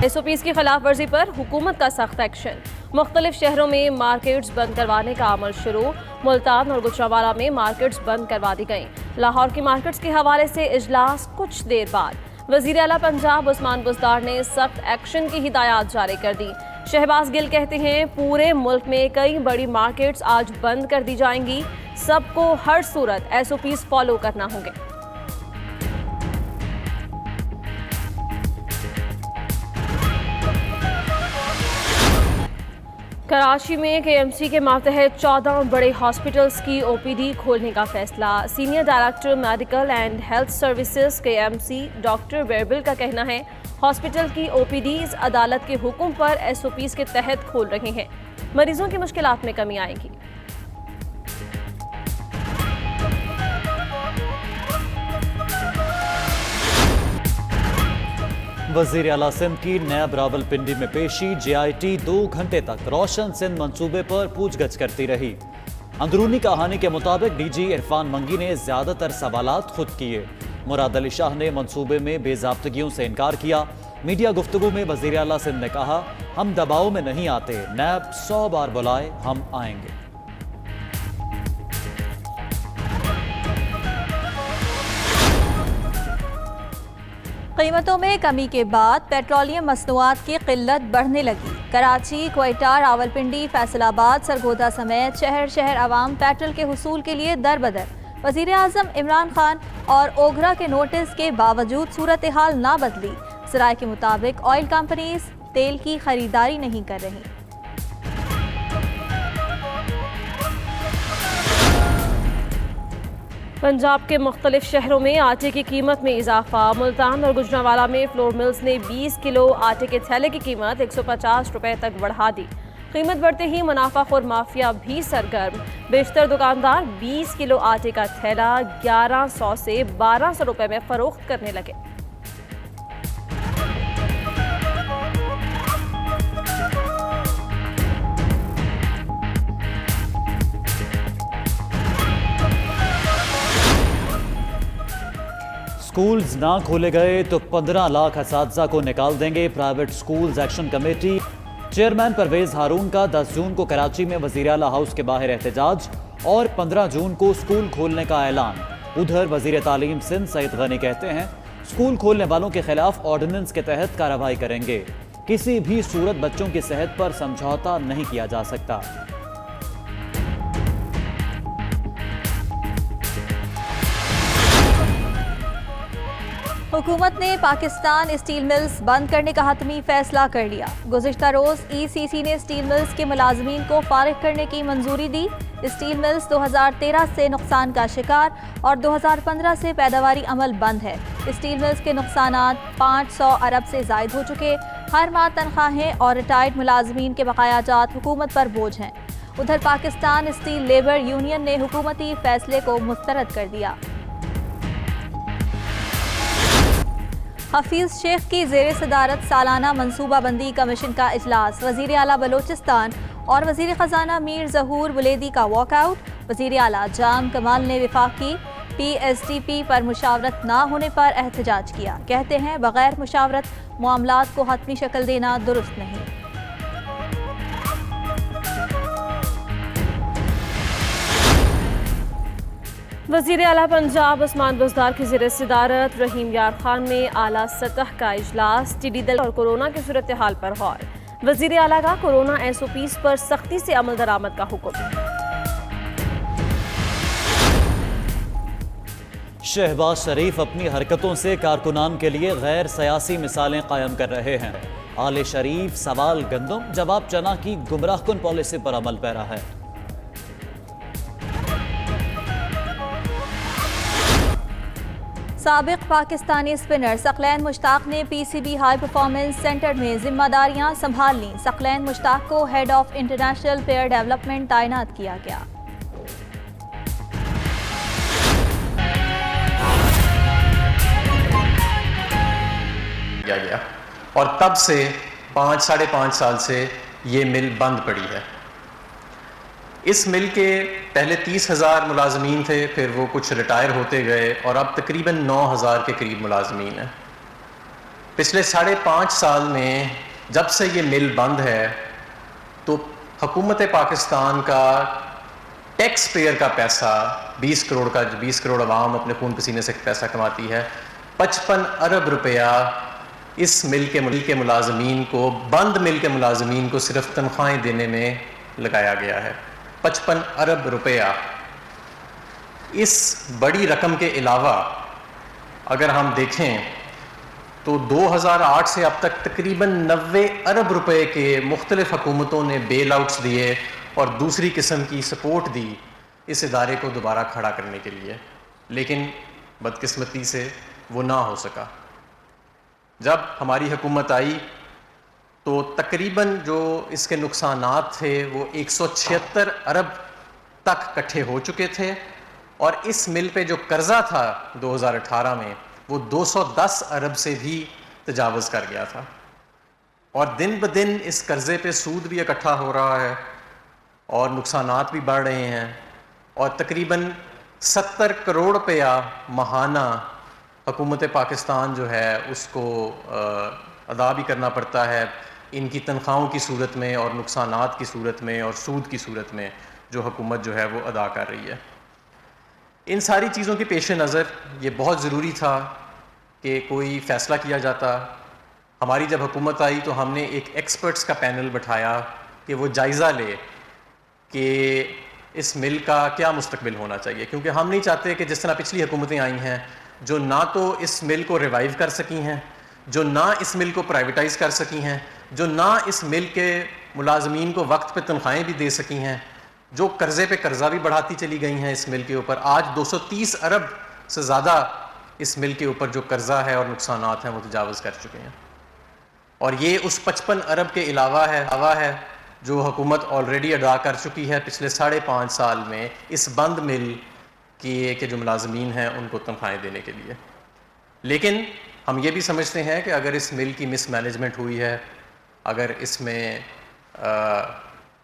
SOPs کی خلاف ورزی پر حکومت کا سخت ایکشن، مختلف شہروں میں مارکیٹس بند کروانے کا عمل شروع، ملتان اور گجرانوالہ میں مارکیٹس بند کروا دی گئیں۔ لاہور کی مارکیٹس کے حوالے سے اجلاس کچھ دیر بعد وزیر اعلیٰ پنجاب عثمان بزدار نے سخت ایکشن کی ہدایات جاری کر دی۔ شہباز گل کہتے ہیں پورے ملک میں کئی بڑی مارکیٹس آج بند کر دی جائیں گی، سب کو ہر صورت SOPs فالو کرنا ہوں گے۔ کراچی میں KMC کے ماتحت 14 بڑے ہاسپٹلز کی OPD کھولنے کا فیصلہ۔ Senior director medical and health services KMC doctor ویربل کا کہنا ہے ہاسپٹل کی OPDs عدالت کے حکم پر SOPs کے تحت کھول رہے ہیں، مریضوں کی مشکلات میں کمی آئے گی۔ وزیر اعلیٰ سندھ کی نیب راولپنڈی میں پیشی، JIT 2 گھنٹے تک روشن سندھ منصوبے پر پوچھ گچھ کرتی رہی۔ اندرونی کہانی کے مطابق DG عرفان منگی نے زیادہ تر سوالات خود کیے۔ مراد علی شاہ نے منصوبے میں بے ضابطگیوں سے انکار کیا۔ میڈیا گفتگو میں وزیر اعلیٰ سندھ نے کہا ہم دباؤ میں نہیں آتے، نیب 100 بار بلائے ہم آئیں گے۔ قیمتوں میں کمی کے بعد پیٹرولیم مصنوعات کی قلت بڑھنے لگی۔ کراچی، کوئٹہ، راولپنڈی، فیصل آباد، سرگودا سمیت شہر عوام پیٹرول کے حصول کے لیے در بدر۔ وزیر اعظم عمران خان اور اوگھرا کے نوٹس کے باوجود صورتحال نہ بدلی۔ ذرائع کے مطابق آئل کمپنیز تیل کی خریداری نہیں کر رہی۔ پنجاب کے مختلف شہروں میں آٹے کی قیمت میں اضافہ۔ ملتان اور گجرانوالہ میں فلور ملز نے 20 کلو آٹے کے تھیلے کی قیمت 150 روپے تک بڑھا دی۔ قیمت بڑھتے ہی منافع خور مافیا بھی سرگرم۔ بیشتر دکاندار 20 کلو آٹے کا تھیلا 1100 سے 1200 روپے میں فروخت کرنے لگے۔ سکولز نہ کھولے گئے تو 15 لاکھ اساتذہ کو نکال دیں گے، private schools action committee. Chairman Pervaiz Haroon کا 10 جون کو کراچی میں وزیر اعلیٰ ہاؤس کے باہر احتجاج اور 15 جون کو سکول کھولنے کا اعلان۔ ادھر وزیر تعلیم سندھ سعید غنی کہتے ہیں سکول کھولنے والوں کے خلاف آرڈیننس کے تحت کارروائی کریں گے، کسی بھی صورت بچوں کی صحت پر سمجھوتا نہیں کیا جا سکتا۔ حکومت نے پاکستان اسٹیل ملز بند کرنے کا حتمی فیصلہ کر لیا۔ گزشتہ روز ECC نے اسٹیل ملز کے ملازمین کو فارغ کرنے کی منظوری دی۔ اسٹیل ملز 2013 سے نقصان کا شکار اور 2015 سے پیداواری عمل بند ہے۔ اسٹیل ملز کے نقصانات 500 ارب سے زائد ہو چکے۔ ہر ماہ تنخواہیں اور ریٹائرڈ ملازمین کے بقایا جات حکومت پر بوجھ ہیں۔ ادھر پاکستان اسٹیل لیبر یونین نے حکومتی فیصلے کو مسترد کر دیا۔ حفیظ شیخ کی زیر صدارت سالانہ منصوبہ بندی کمیشن کا اجلاس۔ وزیر اعلیٰ بلوچستان اور وزیر خزانہ میر ظہور ولیدی کا واک آؤٹ۔ وزیر اعلیٰ جام کمال نے وفاقی PSDP پر مشاورت نہ ہونے پر احتجاج کیا۔ کہتے ہیں بغیر مشاورت معاملات کو حتمی شکل دینا درست نہیں۔ وزیر اعلیٰ پنجاب عثمان بزدار کی زیر صدارت رحیم یار خان میں اعلیٰ سطح کا اجلاس۔ ٹڈی دل اور کورونا کی صورتحال پر غور۔ وزیر اعلیٰ کا کورونا SOPs پر سختی سے عمل درآمد کا حکم۔ شہباز شریف اپنی حرکتوں سے کارکنان کے لیے غیر سیاسی مثالیں قائم کر رہے ہیں۔ آل شریف سوال گندم جواب چنا کی گمراہ کن پالیسی پر عمل پیرا ہے۔ سابق پاکستانی اسپنر ثقلین مشتاق نے PCB ہائی پرفارمنس سینٹر میں ذمہ داریاں سنبھال لیں۔ ثقلین مشتاق کو head of international player development تعینات کیا گیا۔ اور تب سے 5-5.5 سال سے یہ مل بند پڑی ہے۔ اس مل کے پہلے 30,000 ملازمین تھے، پھر وہ کچھ ریٹائر ہوتے گئے اور اب تقریباً 9,000 کے قریب ملازمین ہیں۔ پچھلے 5.5 سال میں جب سے یہ مل بند ہے تو حکومت پاکستان کا ٹیکس پیئر کا پیسہ 20 کروڑ عوام اپنے خون پسینے سے پیسہ کماتی ہے، 55 ارب روپیہ اس مل کے ملازمین کو، بند مل کے ملازمین کو صرف تنخواہیں دینے میں لگایا گیا ہے۔ 55 ارب روپیہ۔ اس بڑی رقم کے علاوہ اگر ہم دیکھیں تو 2008 سے اب تک تقریباً 90 ارب روپے کے مختلف حکومتوں نے بیل آؤٹس دیے اور دوسری قسم کی سپورٹ دی اس ادارے کو دوبارہ کھڑا کرنے کے لیے، لیکن بدقسمتی سے وہ نہ ہو سکا۔ جب ہماری حکومت آئی تو تقریباً جو اس کے نقصانات تھے وہ 176 ارب تک اکٹھے ہو چکے تھے، اور اس مل پہ جو قرضہ تھا 2018 میں وہ 210 ارب سے بھی تجاوز کر گیا تھا، اور دن بدن اس قرضے پہ سود بھی اکٹھا ہو رہا ہے اور نقصانات بھی بڑھ رہے ہیں، اور تقریباً 70 کروڑ روپیہ ماہانہ حکومت پاکستان جو ہے اس کو ادا بھی کرنا پڑتا ہے ان کی تنخواہوں کی صورت میں اور نقصانات کی صورت میں اور سود کی صورت میں جو حکومت جو ہے وہ ادا کر رہی ہے۔ ان ساری چیزوں کے پیش نظر یہ بہت ضروری تھا کہ کوئی فیصلہ کیا جاتا۔ ہماری جب حکومت آئی تو ہم نے ایک ایکسپرٹس کا پینل بٹھایا کہ وہ جائزہ لے کہ اس مل کا کیا مستقبل ہونا چاہیے، کیونکہ ہم نہیں چاہتے کہ جس طرح پچھلی حکومتیں آئی ہیں جو نہ تو اس مل کو ریوائیو کر سکی ہیں، جو نہ اس مل کو پرائیویٹائز کر سکی ہیں، جو نہ اس مل کے ملازمین کو وقت پہ تنخواہیں بھی دے سکی ہیں، جو قرضے پہ قرضہ بھی بڑھاتی چلی گئی ہیں اس مل کے اوپر۔ آج 230 ارب سے زیادہ اس مل کے اوپر جو قرضہ ہے اور نقصانات ہیں وہ تجاوز کر چکے ہیں، اور یہ اس 55 ارب کے علاوہ ہے جو حکومت آلریڈی ادا کر چکی ہے پچھلے 5.5 سال میں اس بند مل کے جو ملازمین ہیں ان کو تنخواہیں دینے کے لیے۔ لیکن ہم یہ بھی سمجھتے ہیں کہ اگر اس مل کی مس مینجمنٹ ہوئی ہے، اگر اس میں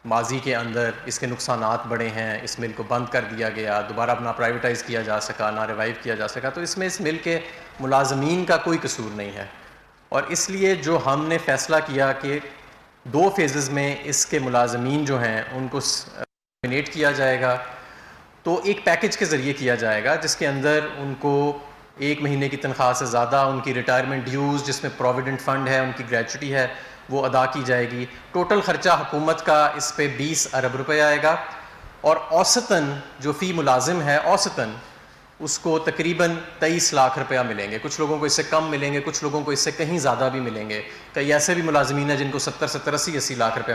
ماضی کے اندر اس کے نقصانات بڑے ہیں، اس مل کو بند کر دیا گیا، دوبارہ نہ پرائیویٹائز کیا جا سکا، نہ ریوائیو کیا جا سکا، تو اس میں اس مل کے ملازمین کا کوئی قصور نہیں ہے، اور اس لیے جو ہم نے فیصلہ کیا کہ 2 فیزز میں اس کے ملازمین جو ہیں ان کو ٹرمینیٹ کیا جائے گا، تو ایک پیکج کے ذریعے کیا جائے گا جس کے اندر ان کو 1 مہینے کی تنخواہ سے زیادہ ان کی ریٹائرمنٹ ڈیوز جس میں پروویڈنٹ فنڈ ہے، ان کی گریچوٹی ہے، وہ ادا کی جائے گی۔ ٹوٹل خرچہ حکومت کا اس پہ 20 ارب روپے آئے گا، اور اوسطاً جو فی ملازم ہے اوسطاً اس کو تقریباً 23 لاکھ روپیہ ملیں گے۔ کچھ لوگوں کو اس سے کم ملیں گے، کچھ لوگوں کو اس سے کہیں زیادہ بھی ملیں گے، کئی ایسے بھی ملازمین ہیں جن کو 70 80 لاکھ روپیہ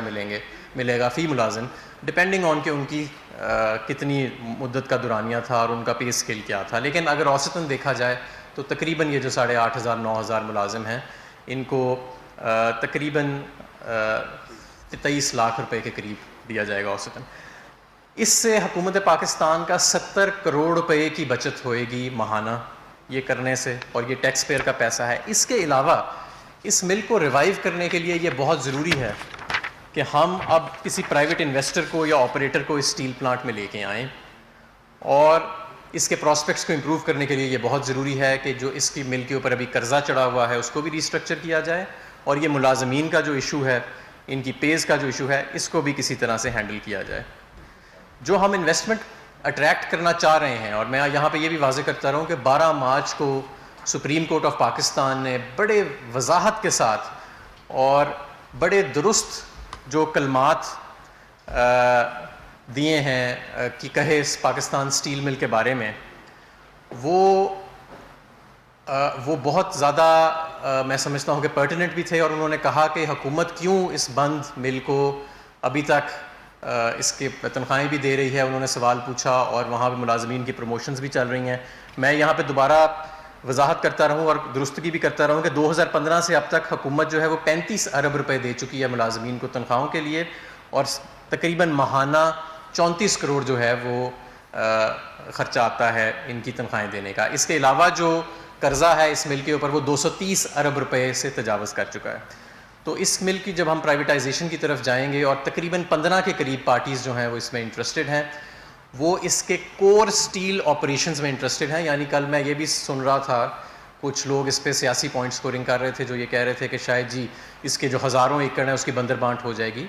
ملے گا فی ملازم، ڈپینڈنگ آن کہ ان کی کتنی مدت کا دورانیہ تھا اور ان کا پے اسکیل کیا تھا۔ لیکن اگر اوسطاً دیکھا جائے تو تقریباً یہ جو 8,500 9,000 ملازم ہیں ان کو تقریباً 23 لاکھ روپے کے قریب دیا جائے گا اوسطاً۔ اس سے حکومت پاکستان کا 70 کروڑ روپے کی بچت ہوئے گی ماہانہ یہ کرنے سے، اور یہ ٹیکس پیئر کا پیسہ ہے۔ اس کے علاوہ اس مل کو ریوائیو کرنے کے لیے یہ بہت ضروری ہے کہ ہم اب کسی پرائیویٹ انویسٹر کو یا آپریٹر کو اس اسٹیل پلانٹ میں لے کے آئیں، اور اس کے پراسپیکٹس کو امپروو کرنے کے لیے یہ بہت ضروری ہے کہ جو اس کی مل کے اوپر ابھی قرضہ چڑھا ہوا ہے اس کو بھی ریسٹرکچر کیا جائے، اور یہ ملازمین کا جو ایشو ہے، ان کی پیز کا جو ایشو ہے، اس کو بھی کسی طرح سے ہینڈل کیا جائے۔ جو ہم انویسٹمنٹ اٹریکٹ کرنا چاہ رہے ہیں، اور میں یہاں پہ یہ بھی واضح کرتا رہا ہوں کہ 12 مارچ کو سپریم کورٹ آف پاکستان نے بڑے وضاحت کے ساتھ اور بڑے درست جو کلمات دیے ہیں کہ کہے اس پاکستان اسٹیل مل کے بارے میں، وہ بہت زیادہ میں سمجھتا ہوں کہ پرٹیننٹ بھی تھے، اور انہوں نے کہا کہ حکومت کیوں اس بند مل کو ابھی تک اس کے تنخواہیں بھی دے رہی ہے، انہوں نے سوال پوچھا، اور وہاں پہ ملازمین کی پروموشنز بھی چل رہی ہیں۔ میں یہاں پہ دوبارہ وضاحت کرتا رہوں اور درستگی بھی کرتا رہوں کہ 2015 سے اب تک حکومت جو ہے وہ 35 ارب روپے دے چکی ہے ملازمین کو تنخواہوں کے لیے، اور تقریباً ماہانہ 34 کروڑ جو ہے وہ خرچہ آتا ہے ان کی تنخواہیں دینے کا۔ اس کے علاوہ جو قرضہ ہے اس مل کے اوپر وہ 230 ارب روپے سے تجاوز کر چکا ہے۔ تو اس مل کی جب ہم پرائیویٹائزیشن کی طرف جائیں گے، اور تقریباً 15 کے قریب پارٹیز جو ہیں وہ اس میں انٹرسٹڈ ہیں، وہ اس کے کور سٹیل آپریشنز میں انٹرسٹڈ ہیں۔ یعنی کل میں یہ بھی سن رہا تھا کچھ لوگ اس پہ سیاسی پوائنٹ سکورنگ کر رہے تھے جو یہ کہہ رہے تھے کہ شاید جی اس کے جو ہزاروں ایکڑ ہیں اس کی بندر بانٹ ہو جائے گی.